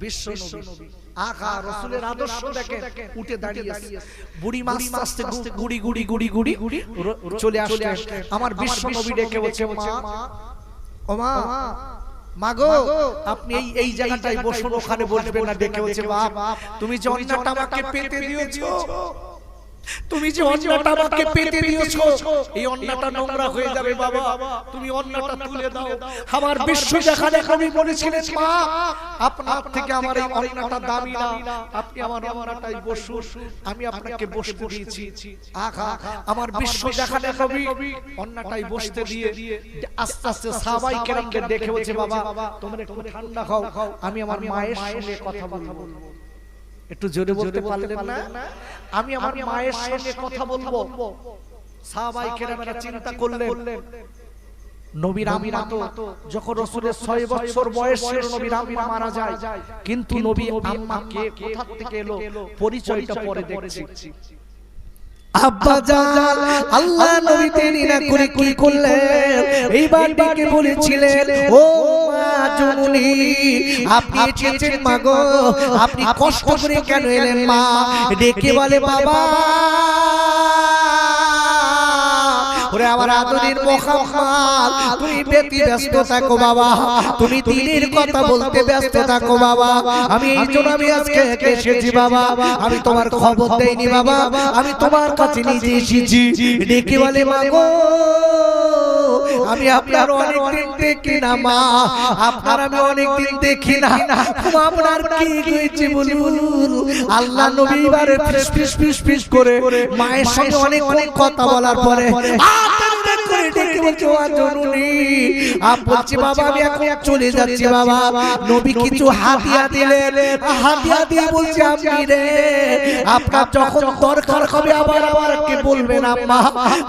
বিশ্ব নবী। আহা রাসূলের আদর্শ দেখেন, উঠে দাঁড়িয়েছে। বুড়ি মা আস্তে আস্তে গুড়ি গুড়ি গুড়ি গুড়ি চলে আসছে। আমার বিশ্ব নবী ডেকে বলছে, মা ও মা, মাগো আপনি এই জায়গাটায় বসুন, ওখানে বসবেন না। ডেকে বলছে, বাপ তুমি যে অন্যটা আমাকে পেতে দিয়েছো, তুমি যে অন্যটা আমাকে পেতে দিয়েছো, এই অন্যটা নোংরা হয়ে যাবে বাবা, তুমি অন্যটা তুলে দাও। আমার বিশ্ব দেখানে নবী বলেছিলেন, মা আপনার থেকে আমার এই অন্যটা দামি না, আপনি আমার অন্যটাই বসুন, আমি আপনাকে বসতে দিয়েছি। আহা আমার বিশ্ব দেখানে নবী অন্যটাই বসতে দিয়ে আস্তে আস্তে সাহাবায়ে কেরামকে ডেকে বলছে, বাবা তোমরা একটু ঠান্ডা খাও, আমি আমার মায়ের সঙ্গে কথা বলবো। একটু জোরে বলতে পারলেন না? আমি আমার মায়ের সঙ্গে কথা বলবো। সাহাবায়ে কেরামেরা চিন্তা করলেন, নবীর আম্মা তো যখন রাসূলের 6 বছর বয়স ছিল নবীর আম্মা মারা যায়, কিন্তু নবী আম্মা কে কোথা থেকে এলো পরিচয়টা পরে দেখছি। আব্বা জান আল্লাহ নবী দেরি না করে কি করলেন? এইবার ডেকে বলেছিলেন, ও মা জননী আপনি এসেছেন মা গো, আপনি কষ্ট করে কেন এলেন? মা ডেকে বলে, বাবা ওরে আমার আদরের মুহাম্মদ তুমি বেতি ব্যস্ত থাকো বাবা, তুমি দিনের কথা বলতে ব্যস্ত থাকো বাবা, আমি এই জন্য আমি আজকে এসেছি বাবা, আমি তোমার খবর দেইনি বাবা, আমি তোমার কাছে নিজে এসেছি। ডেকে বলে, মা গো আমি আপনার অনেকদিন দেখি না মা, আপনার আমি অনেকদিন দেখি না, আপনার কি হয়েছে বলুন? আল্লাহ নবী এবারে ফিস ফিস ফিস ফিস করে মায়ের সঙ্গে অনেক অনেক কথা বলার পরে ডেকে বলছে ও জননী বলছি বাবা আমি এখন চলে যাচ্ছি বাবা নবী কিছু হাদিয়া দিলেন হাদিয়া দিয়ে বলছে আমি রে আপনার যখন দরকার হবে আবার আমাকে বলবেন আম্মা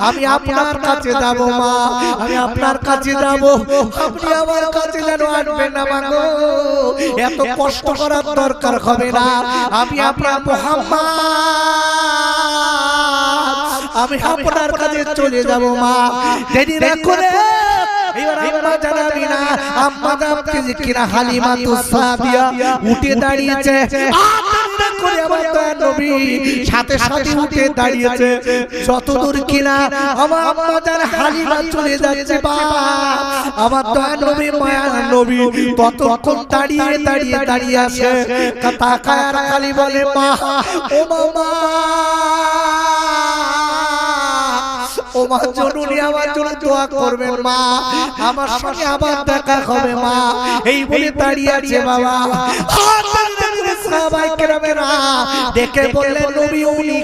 আমি আপনার কাছে যাব মা আমি আপনার কাছে যাব আপনি আমার কাছে যেন আসবেন না মা গো এত কষ্ট করার দরকার হবে না আমি আপনার মুহাম্মদ আমি আপনার কাছে চলে যাব মা দেরি না করে এবার আম্মা জানাবি না আম্মা জানতে কিনা হালিমা তো সাদিয়া উঠে দাঁড়িয়েছে করে আমার দয়ার নবী সাথে সাথে উঠে দাঁড়িয়েছে যতদূর কিনা আমার আম্মা জান হালিমা চলে যাচ্ছে বাবা আমার দয়ার নবী মায়ার নবী ততক্ষণ দাঁড়িয়ে দাঁড়িয়ে দাঁড়িয়ে আছে তাকায় আর খালি বলে মা ও মামা ও মা জননী আমার জন্য দোয়া করবেন মা আমার সঙ্গে আবার দেখা হবে মা এই বলে দাঁড়িয়ে আছে বাবা সাহাবায়ে কেরামেরা দেখে বললেন নবী উনি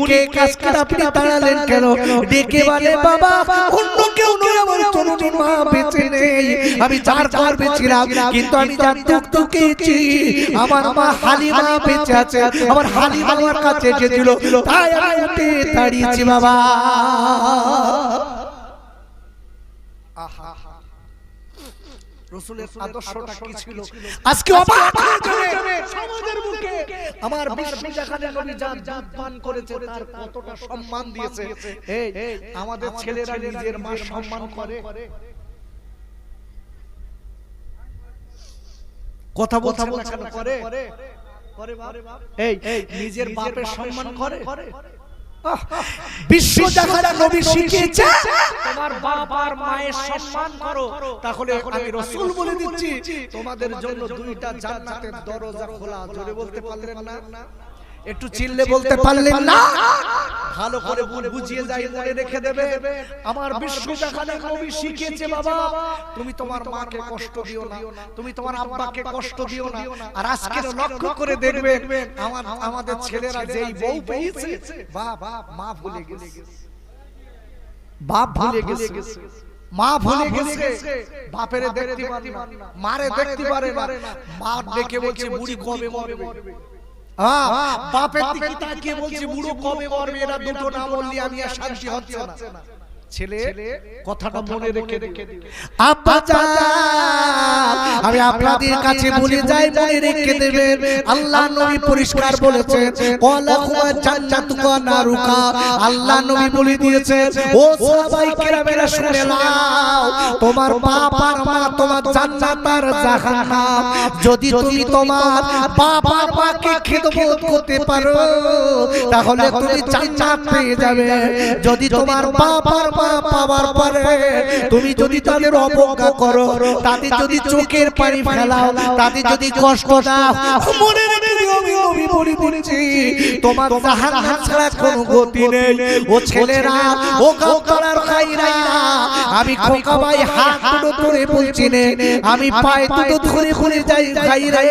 কে কাজকে আপনি দাঁড়ালেন কেন ডেকে বলে বাবা অন্য কেউ নয় আমার জননী মা বেঁচে নেই আমি যার ঘর বেঁচেছিলাম কিন্তু আমি যার দুঃখ দুঃখেছি আমার মা হালিমা বেঁচে আছে আমার হালিমা আমার কাছে এসেছিল তাই আমি উঠে দাঁড়িয়েছি বাবা রাসূলের আদর্শটা কি ছিল আজকে অবাক হয়ে যাবে সমাজের মুখে আমার বিশ্ব জাহানে নবী যা দুধ পান করেছে তার কতটা সম্মান দিয়েছে এই আমাদের ছেলেরা নিজের মা সম্মান করে কথা বলছে না কেন করে এই নিজের বাপের সম্মান করে বিশ্ব জাহানে নবী শিখিয়েছে তোমার বাপ আর মায়ের সম্মান করো তাহলে আমি রাসূল বলে দিচ্ছি তোমাদের জন্য দুইটা জান্নাতের দরজা খোলা জোরে বলতে পারলেন না একটু চিল্লে বলতে পারলেন না ভালো করে বুঝিয়ে যাই মনে রেখে দেবে আমার বিশ্ব জাহানে নবী শিখিয়েছে বাবা তুমি তোমার মাকে কষ্ট দিও না তুমি তোমার আব্বাকে কষ্ট দিও না আর আজকে লক্ষ্য করে দেখবে আমাদের ছেলেরা যেই বউ পেয়েছে বাপ মা ভুলে গেছে বাপ ভুলে গেছে মা ভুলে গেছে বাপেরে দেখতে পারে না মারে দেখতে পারে না মা দেখে বলছে বুড়ি কবে মরবে বাপের দিকে তাকিয়ে বলছে বুড়ো কবে মরবে এরা দুটো না বললি আমি আর শান্তি হচ্ছে না ছেলে কথাটা মনে রেখে আব্বা জান আমি আপনাদের কাছে বলে যাই মনে রেখে দেবেন আল্লাহ নবী পরিষ্কার বলেছেন ওয়ালা হুয়া জান্নাতুকা নারুকা আল্লাহ নবী বলে দিয়েছে ও সাহাবায়ে কেরামেরা শুনে নাও তোমার বাপ আর মা তোমার জান্নাত আর জাহান্নাম যদি তুমি তোমার বাপ আর মাকে খিদমত করতে পারো তাহলে তুমি জান্নাত পেয়ে যাবে যদি তোমার বাপ আর পাওয়ার পরে তুমি যদি তাদের অবজ্ঞা করো তাদের যদি চোখের পানি ফেলাও তাদের যদি কষ্ট দাও মনে রেখে দিও আমি নবী বলেছি তোমার জাহান্নাম ছাড়া কোনো গতি নেই ও ছেলেরা ও গাওতলার খাইরা আমি খোকা ভাই হাত দুটো ধরে বলছি নে আমি পায়ে দুটো ধরে ধরে যাই খাইরা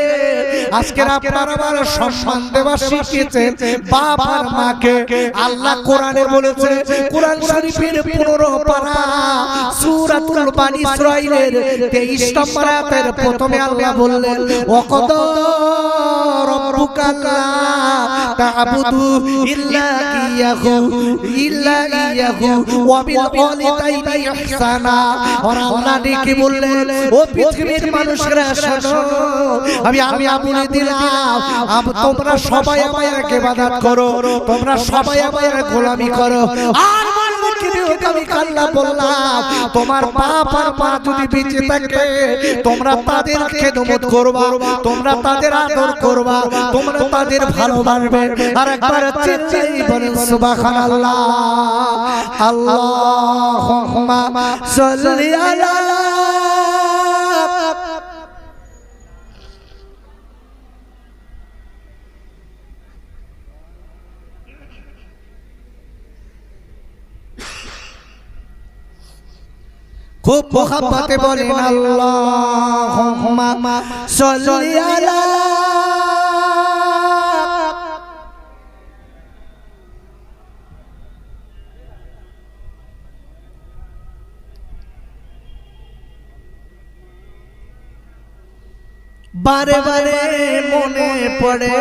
আজকে আপনারা আমার সম্মান দেওয়া শিখিয়েছেন বাপ আর মাকে আল্লাহ কোরআনে বলেছে কোরআন শরীফের 15 পারা সূরাতুল বানী ইসরাঈলের 23 নম্বর আয়াতের প্রথমে আল্লাহ বললেন ওয়াকাদা রাব্বুকা লা তা'বুদু ইল্লা ইয়াহু ওয়া বিল ওয়ালিদাইনি ইহসানা আর আল্লাহ ডেকে বললেন ও পৃথিবীর মানুষেরা শোনো আমি বলে দিলাম তোমরা সবাই আমার ইবাদত করো তোমরা সবাই আমার গোলামি করো আর আমি আল্লাহ বললাম তোমার বাপ আর মা যদি বেঁচে থাকে তোমরা তাদের খেদমত করবা তোমরা তাদের আদর করবা তোমরা তাদের ভালোবাসবে আর একবার চিল্লাই বলেন সুবহানাল্লাহ আল্লাহুম্মা সাল্লি আলা খুব মোহাব্বতে বলেন আল্লাহুম্মা সাল্লি আলা বারে বারে মনে পড়ে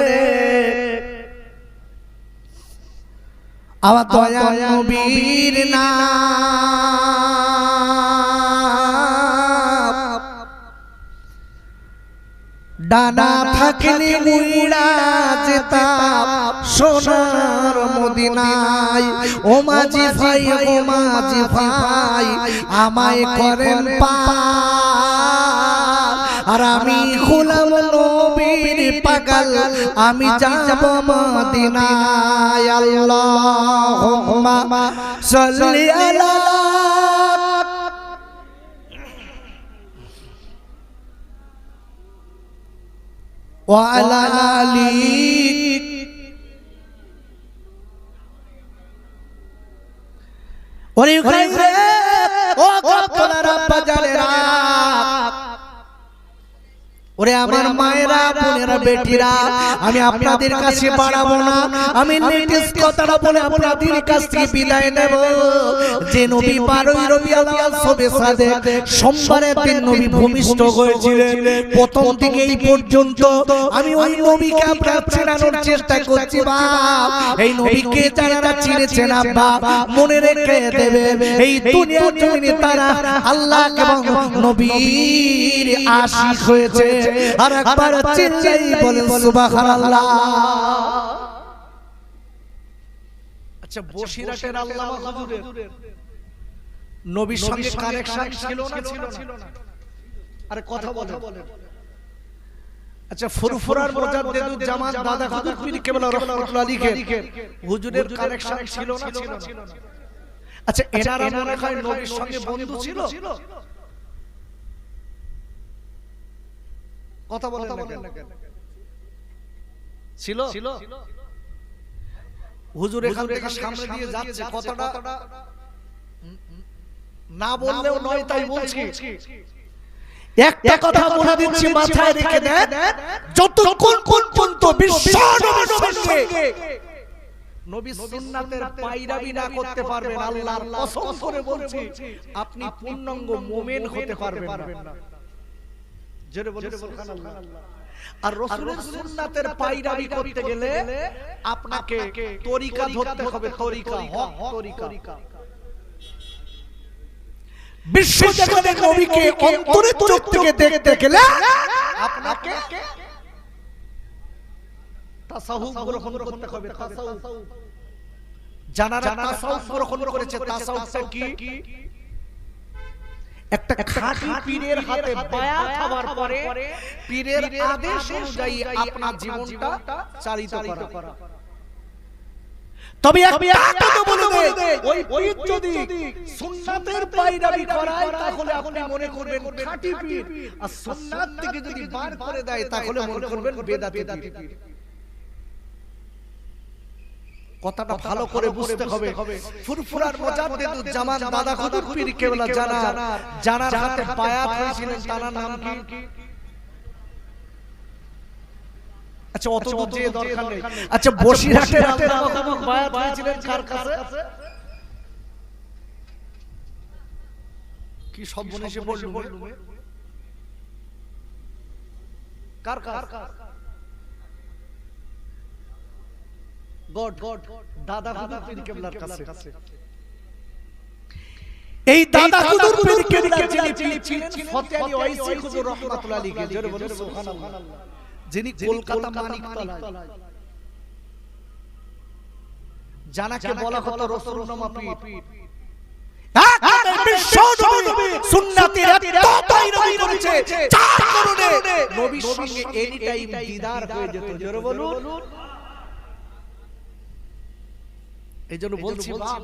আমার দয়াল নবীর নাম। ডানা থাকলে উইড়া যেতাম সোনার মদিনায়। ও মাঝি ভাই, ও মাঝি ভাই, আমায় করেন পার, আর আমি গোলাম নবীর পাগল, আমি যাব মদিনায়। আল্লাহুম্মা সাল্লি আলা ওয়া আলা আলি ওরে খাইরে ও গপ্পলারা বাজারেরা, ওরে আমার মায়েরা, বোনেরা, বেটিরা, আমি আপনাদের কাছে বাড়াবো না, আমি লেটেস্ট কথাটা বলে আপনাদের কাছ থেকে বিদায় নেব। যে নবী 12ই রবিউল আউয়াল শবে সাদেক সোমবারের দিন নবী ভূমিষ্ঠ হয়েছিলেন, প্রথম থেকে এই পর্যন্ত আমি ওই নবীকে আপনার চেনানোর চেষ্টা করছি। বাপ, এই নবীকে যারা চিনেছেন আব্বা মনে রেখে দেবে, এই দুনিয়ার জমিনে তারা আল্লাহ এবং নবীর আশিক হয়েছে। আর একবার চিল্লাই বলেন সুবহানাল্লাহ। আচ্ছা, বসিরহাটের আল্লামা হুজুরের নবীর সঙ্গে কানেকশন ছিল না? আরে কথা বলেন। আচ্ছা, ফুরফুরার মুজাদ্দিদুল জামান দাদা হুজুর পীর কেবলা রাহমাতুল্লাহ আলাইহি হুজুরের কানেকশন ছিল না? আচ্ছা, এনারা মনে হয় নবীর সঙ্গে বন্ধু ছিল? কথা বলেন না কেন? ছিল? হুজুর এখান থেকে সামনে দিয়ে যাচ্ছে, কথাটা না বললেও নয়, তাই বলছি। একটা কথা বলে দিচ্ছি, মাথায় রেখে দেন, যতক্ষণ পর্যন্ত বিশ্ব নবীর সঙ্গে নবী সুন্নাতের পায়রাবি না করতে পারবেন, আল্লাহর কসম করে বলছি, আপনি পূর্ণাঙ্গ মুমিন হতে পারবেন না। জোরে বলেন সুবহানাল্লাহ। আর রাসূলের সুন্নাতের পায়রাবি করতে গেলে আপনাকে তরিকা ধরতে হবে, তরিকা, হক তরিকা। বিশ্ব জগতের নবীকে অন্তরের চোখ থেকে দেখতে গেলে আপনাকে তাসাউফ গ্রহণ করতে হবে। তাসাউফ জানারা তাসাউফ গ্রহণ করেছে। তাসাউফটা কি? একটা খাঁটি পীরের হাতে বায়াত হওয়ার পরে পীরের আদেশ অনুযায়ী আপনার জীবনটা চালিত করা। তবে একটা কথা বলে দেই, ওই পীর যদি সুন্নাতের পায়রাবি করায় তাহলে আপনি মনে করবেন খাঁটি পীর, আর সুন্নাত থেকে যদি বার করে দেয় তাহলে মনে করবেন বেদাতি পীর। কথাটা ভালো করে বুঝতে হবে। ফুরফুরার মুজাদ্দিদুল জামান দাদা হুজুর পীর কেবলা জানার হাতে বায়াত হয়েছিলেন, তার নাম কি? আচ্ছা, অত দূর যেতে দরকার নেই। আচ্ছা, বসিরহাটের আল্লামা বায়াত হয়েছিলেন কার কাছে? কি সব মনে এসে বললুম? কার? গড দাদা হুজুর পীর কেবলার কাছে। এই দাদা হুজুর পীর কেবলা যিনি ছিলেন ফতে আলী ওয়াইসি হুজুর রাহমাতুল্লাহ আলাইহি, জোরে বলেন সুবহানাল্লাহ, যিনি কলকাতা মানিকতলায় জানাকে বলা হতো রাসূলুল্লাহ পীর। বিশ্ব নবী সুন্নাতের পায়রাবি করেছে, যার কারণে নবীর সঙ্গে এনি টাইম দিদার হয়ে যেত। জোরে বলুন। এইজন্য বলছি বাপ,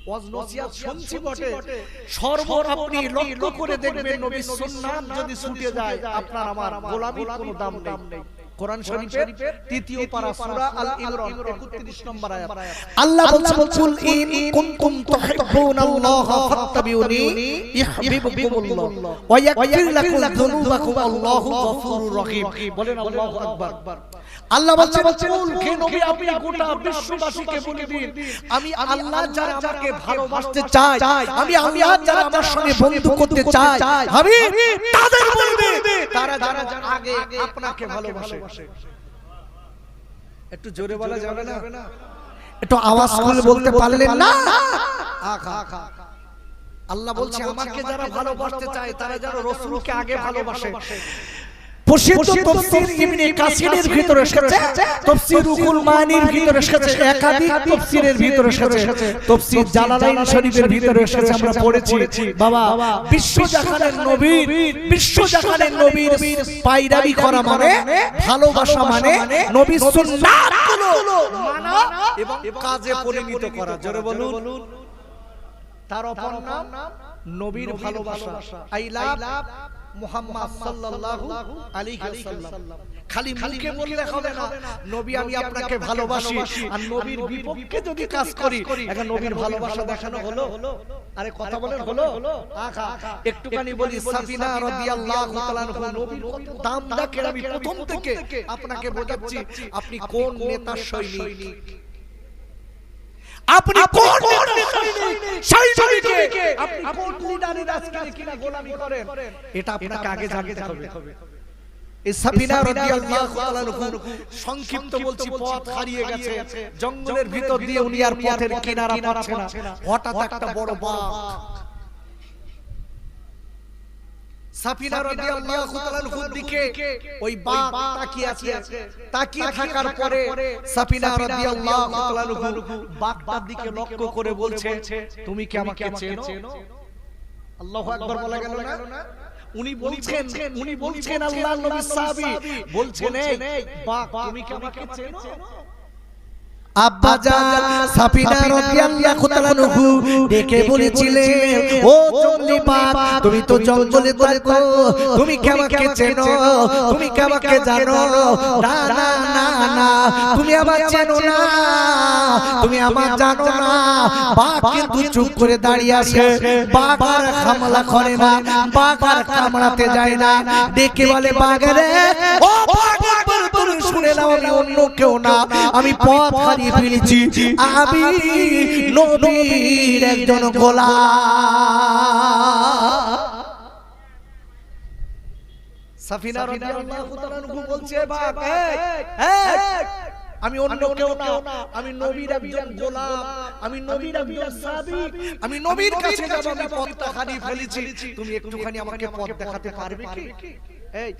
ওয়াজ নসিহত শুনছি বটে, সর্বর আপনি লক্ষ্য করে দেখবেন নবীর সুন্নাত যদি ছুটে যায় আপনার আমার গোলামির কোনো দাম নেই। কোরআন শরীফের ৩য় পারা সূরা আল ইমরান ৩১ নম্বর আয়াত, আল্লাহ বলছেন, কুল ইন কুনতুম তুহিব্বুনাল্লাহা ফাত্তাবিউনি ইউহিব্বুকুমুল্লাহ ওয়া ইয়াগফির লাকুম যুনুবাকুম আল্লাহু গফুরুর রহিম। বলেন আল্লাহু আকবার। আল্লাহ বলছেন, হে নবী, আপনি গোটা বিশ্ববাসীকে বলে দিন, আমি আল্লাহ যারা আমাকে ভালোবাসতে চায়, আমি আল্লাহ যারা আমার সঙ্গে বন্ধু করতে চায়, আমি তাদের বলে দিই তারা যারা আগে আপনাকে ভালোবাসে। একটু জোরে বলা যাবে না? একটু আওয়াজ করে বলতে পারলেন না? আল্লাহ বলছে আমাকে যারা ভালোবাসতে চায় তারা যেন রাসূলকে আগে ভালোবাসে। প্রসিদ্ধ তাফসীর ইবনে কাসিরের ভিতরে এসেছে, তাফসীর রুহুল মানির ভিতরে এসেছে, একাধিক তাফসীরের ভিতরে এসেছে, তাফসীর জালালাইন শরীফের ভিতরে এসেছে। আমরা পড়েছি বাবা, বিশ্বজাহানের নবীর পায়রাবি করা মানে ভালোবাসা, মানে নবীর সুন্নাতগুলো মানা এবং কাজে পরিণত করা। জোরে বলুন। তার অপর নাম নবীর ভালোবাসা। আই লাভ মুহাম্মদ সাল্লাল্লাহু আলাইহি ওয়াসাল্লাম। খালি মুখে বললে হবে না নবী আমি আপনাকে ভালোবাসি, আর নবীর বিপক্ষে যদি কাজ করি এখন নবীর ভালোবাসা দেখানো হলো? আরে কথা বলেন হলো? একটুখানি বলি, সাফিনা রাদিয়াল্লাহু তাআলা নবীর দাম দেখে আমি প্রথম থেকে আপনাকে বোঝাচ্ছি আপনি কোন নেতার সৈনিক, আপনি কোন সৈনিক, আপনি কোন লিডারের আজকে কিনা গোলামি করেন, এটা আপনাকে আগে জানতে হবে। এই সাফিনা রাদিয়াল্লাহু তাআলা সংক্ষিপ্ত বলছি, পথ হারিয়ে গেছে, জঙ্গলের ভিতর দিয়ে উনি আর পথের কিনারা পাচ্ছে না। হঠাৎ একটা বড় বাঘ, সাফিনা রাদিয়াল্লাহু তাআলার দিকে ওই বাঘ তাকিয়ে আছে। তাকিয়ে থাকার পরে সাফিনা রাদিয়াল্লাহু তাআলা বাঘটার দিকে লক্ষ্য করে বলছে তুমি কি আমাকে চেনো? আল্লাহু আকবার বলা গেল না? উনি বলছেন আল্লাহর নবী সাহাবী বলছেন এই বাঘ তুমি কি আমাকে চেনো? আব্বাজান সাফিনা রাদিয়াল্লাহু তাআলা ডেকে বলেছিলেন ও জঙ্গলি বাঘ তুমি তো জঙ্গলে থাকো, তুমি কি আমাকে চেনো? তুমি কি আমাকে জানো? না না না না, তুমি আমাকে চেনো না, তুমি আমাকে জানো না। বাঘ কিন্তু চুপ করে দাঁড়িয়ে আছে, বাঘ আর হামলা করে না, বাঘ আর কামড়াতে যায় না। ডেকে বলে বাঘ রে ও বাঘ, তুমি শুনে নাও আমি অন্য কেউ না, আমি পথ হারিয়ে ফেলেছি, আমি নবীর একজন গোলাম। সাফিনা রাদিয়াল্লাহু তাআলা বলছে বাঘ আমি অন্য কেউ না, আমি নবীর একজন গোলাম, আমি নবীর একজন সাহাবী, আমি নবীর কাছে যাব, আমি পথটা হারিয়ে ফেলেছি, তুমি একটুখানি আমাকে পথ দেখাতে পারবে কি? এই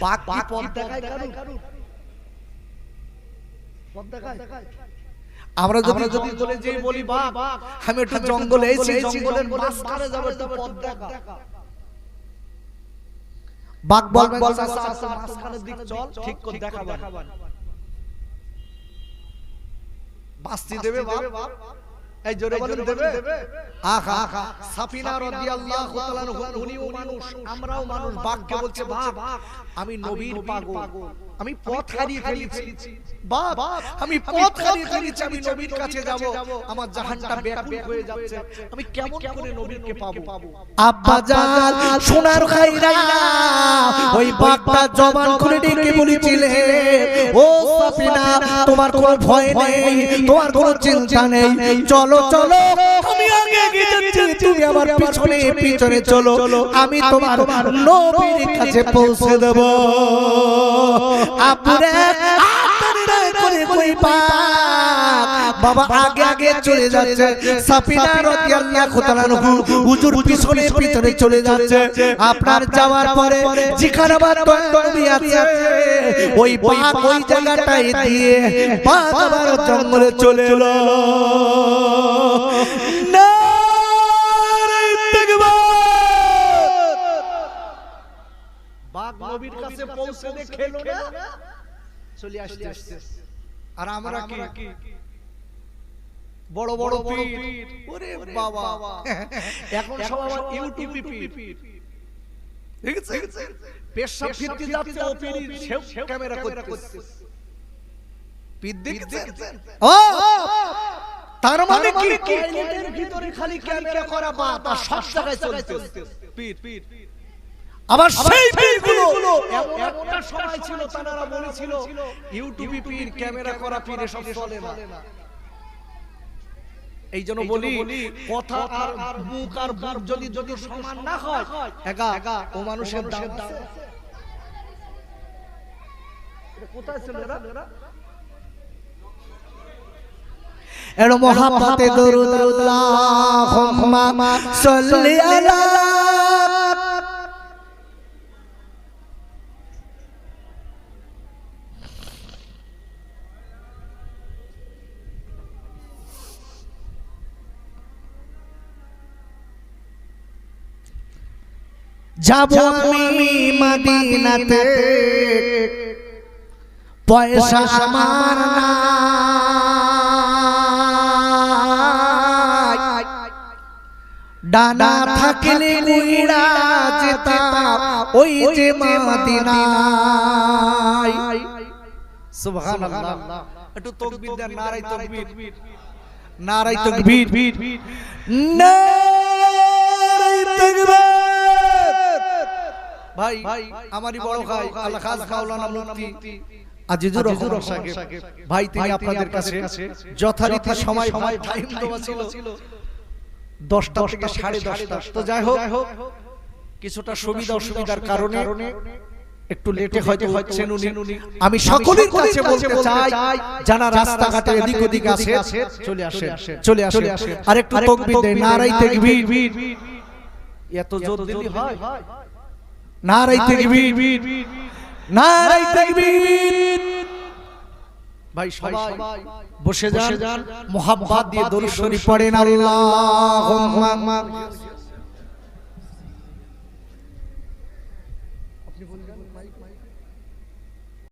বাঘ কি পথ দেখায় কারণ? পথ দেখায়? আমরা যদি বলে যে বলি বাঘ আমি একটু জঙ্গলে এসেছি, জঙ্গলের মাঝখানে যাব, একটু পথ দেখা, বাঘ বলবে আচ্ছা মাঝখানের দিক চল, ঠিক করে দেখাবো, বাস্তি দেবে বাঘ? এই জোরে বলেন দেবে? আহা সাফিনা রাদিয়াল্লাহু তাআলা উনিও মানুষ, আমরাও মানুষ। বাঘকে বলছে বাঘ আমি নবীর পাগল, আমি পথ হারিয়ে ফেলেছি, বাঘ আমি পথ হারিয়ে ফেলেছি, আমি নবীর কাছে যাব, আমার জাহানটা ব্যাকুল হয়ে যাচ্ছে, আমি কেমন করে নবীকে পাবো? আব্বাজান সোনার খাইরা ওই বাঘটা জবান খুলে ডেকে বলেছিলেন ও সাফিনা তোমার কোনো ভয় নেই, তোমার কোনো চিন্তা নেই, চলো চলো আমি আগে এগিয়ে যাচ্ছি, তুমি আমার পিছনে পিছনে চলো, আমি তোমার নবীর কাছে পৌঁছে দেব। আপুরে করে কই বাবা আগে আগে চলে যাচ্ছে, সাফিনা রাদিয়াল্লাহু তাআলা হুজুর পিছনে পিছনে চলে যাচ্ছে। আপনার যাওয়ার পরে যেখানে নবী আছে ওই বাঘ ওই জায়গাটায় দিয়ে বাঘ আবার জঙ্গলে চলে এলো। বাঘ নবীর কাছে পৌঁছে দেখলো না, চলে আসছে। আর আমরা কি বড় বড় পীর, ওরে বাবা এখন সব আমার ইউটিউবে পীর, ঠিক আছে? পেশাব ফিরতে যাচ্ছে ও পীর সেও ক্যামেরা করতেছে, পীর দেখছেন? ও তার মানে কি টয়লেটের ভিতরে খালি ক্যামেরা করা বাত আর সব জায়গায় চলতেছে পীর। আবার সেই পীরগুলো এমন একটা সময় ছিল তারা বলেছিল ইউটিউবে পীর, ক্যামেরা করা পীর এসব চলে না। এই জন্য বলি কথা আর মুখ আর বুক যদি সমান না হয় একা ও মানুষের দাম কোথায় ছিল এরা? এর মোহাব্বতে দরুদ আল্লাহুম্মা সাল্লি আলা যাবো আমি মদিনাতে পয়সা আমার নাই ডানা থাকলে উইড়া যেতাম ওই যে মদিনায় সুবহানাল্লাহ একটু তাকবীর দেন নারায়ে তাকবীর নারায়ে তাকবীর নারায়ে তাকবীর ভাই আমারই বড় ভাই আল্লাহ খাস মাওলানা মুফতি আজিজুর রহমান সাহেব ভাই তিনি আপনাদের কাছে যথারীতি সময় টাইম দেওয়া ছিল 10টা থেকে 10:30 তো যাই হোক কিছুটা সুবিধা অসুবিধার কারণে একটু লেটে হয়তো হচ্ছেন উনি আমি সকলের কাছে বলতে চাই যারা রাস্তাঘাটে এদিক ওদিক আছে চলে আসেন আর একটু তাকবীর দেন নারায়ে তাকবীর এত জোর দিলি হয় নারায়ে তাকবীর নারায়ে তাকবীর ভাই সবাই বসে যান মোহাব্বত দিয়ে দরুদ শরীফ পড়েন আল্লাহুম্মা